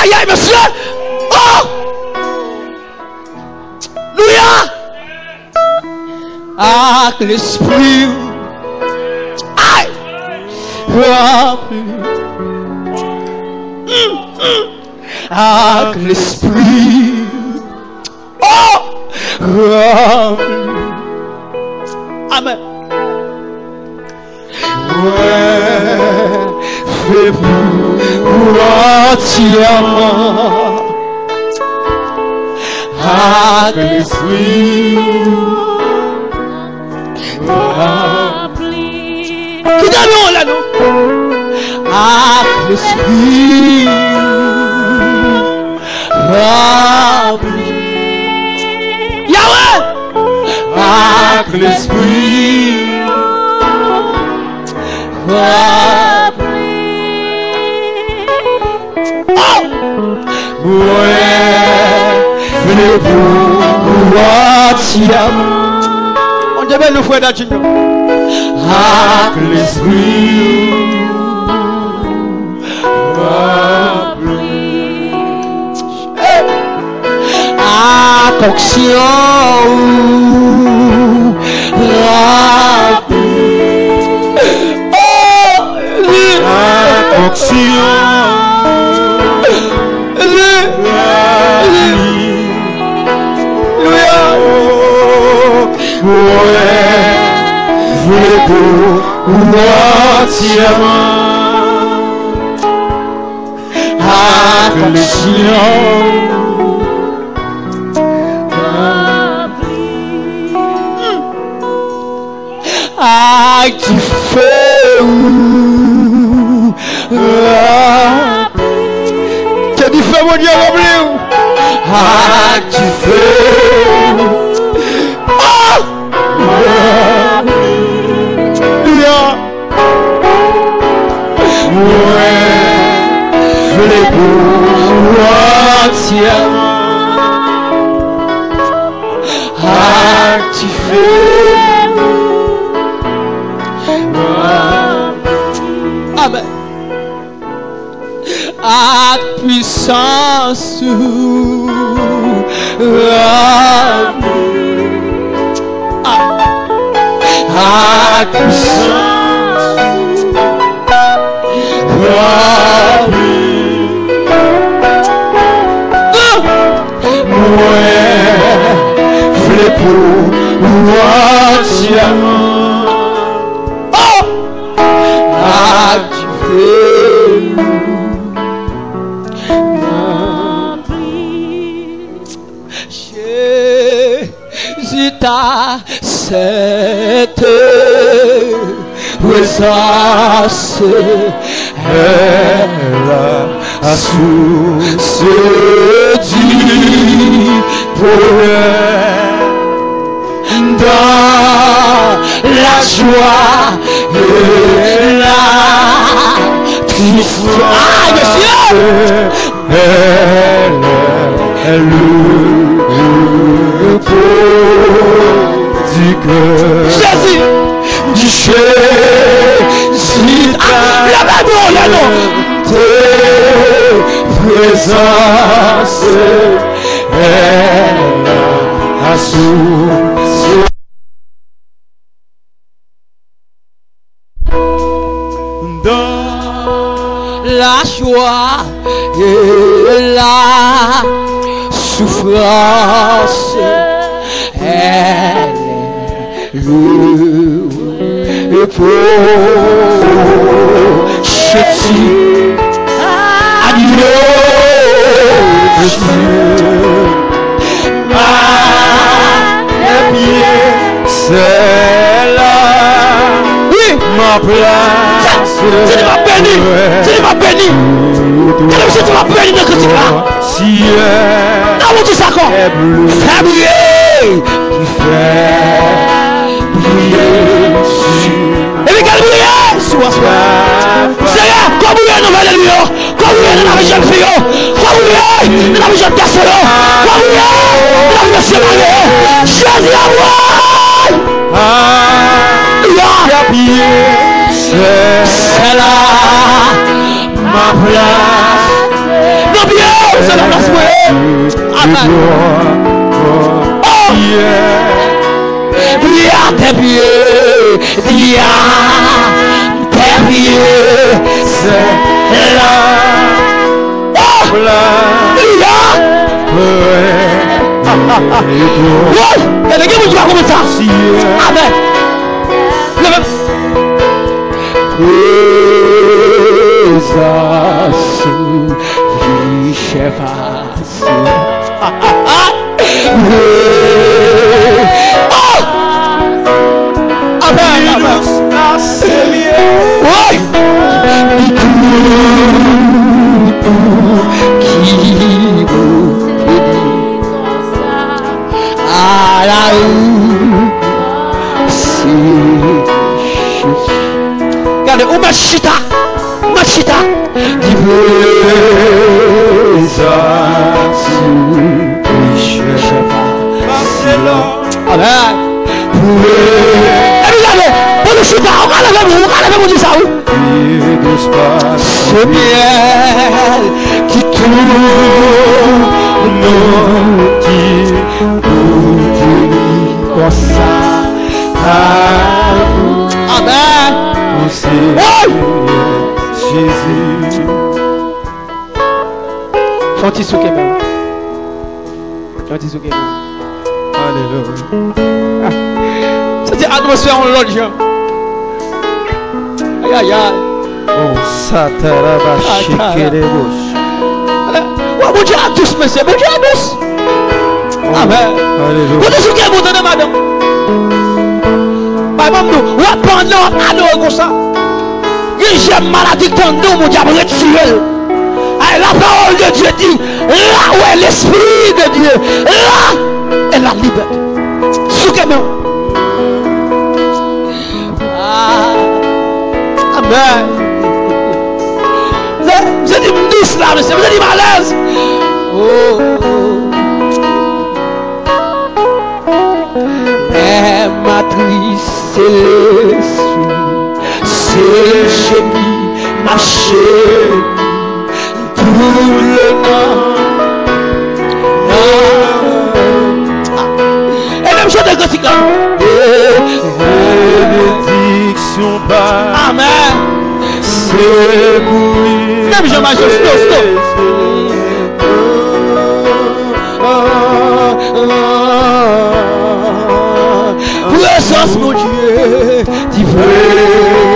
aïe, aïe, monsieur. Oh! Louia! Avec l'esprit. Aïe! Rempli. Avec l'esprit. Oh! Rempli. Amen. Ouais, fais-vous entièrement avec l'esprit rempli. Qui donne là non? Avec l'esprit rempli. Yahweh! Avec l'esprit rempli. Oh! Ouais, venez pour entièrement. On devait nous faire d'Adjigno. Avec l'esprit rempli. Avec onction rempli. Voulez pour entièrement avec les siens avec du feu. Que du feu, mon Dieu, rempli. Avec du feu. Oh! Je les pour entièrement activer. Amen. À puissance à puissance ouais, pour entièrement oh! Activer Jésus ta cette présence est la source du bonheur dans la joie et la tristesse. Ah, monsieur! Elle est le repos du cœur. Jésus! Jésus! Ah, la non! Présence est la source dans la joie et la souffrance elle est le repos Jésus agneau de Dieu. C'est là, oui, ma place. Tu m'as béni, tu m'as béni. Tu m'as béni de critique là. Si non, vous dites ça quoi? Fais briller, tu fais briller. Et puis quel briller? Sois Seigneur, comme briller dans la lumière, comme briller dans la région de Fio, comme briller dans la région de Casselon, comme briller dans la région de Sémané. Jésus à moi. C'est là ma place. Non bien, Amen. Dia tes pieds, dia tes pieds, c'est là. Oui, et les gars, vous jouez comme ça. Amen. Regardez, où machita, machita. Amen. Regardez, pour le chita, on va lever ça. Ce miel qui tourne comme ça. Amen. Jésus. Chantier sous Québec. Chantier sous Québec. Alléluia. C'est atmosphère en l'autre gens. Aïe aïe aïe. Oh, Satarabashikerebos. Ouais, bon Dieu à tous, monsieur. Bon Dieu à tous. Amen. Alléluia. Vous dites que vous donnez madame. Madame, nous, on va prendre comme ça. J'aime maladie que nous, mon diable, tuer. La parole de Dieu dit, là où est l'esprit de Dieu, là est la liberté. Souvenez-moi. Amen. Vous êtes douce là, monsieur, vous êtes malaise. Oh. Et ma triste c'est génie, ma chérie, pour le nom. Et même chose de gothique. Bénédiction par. Amen. C'est mourir. Même je m'ajoute. Puissance, mon Dieu, tu veux.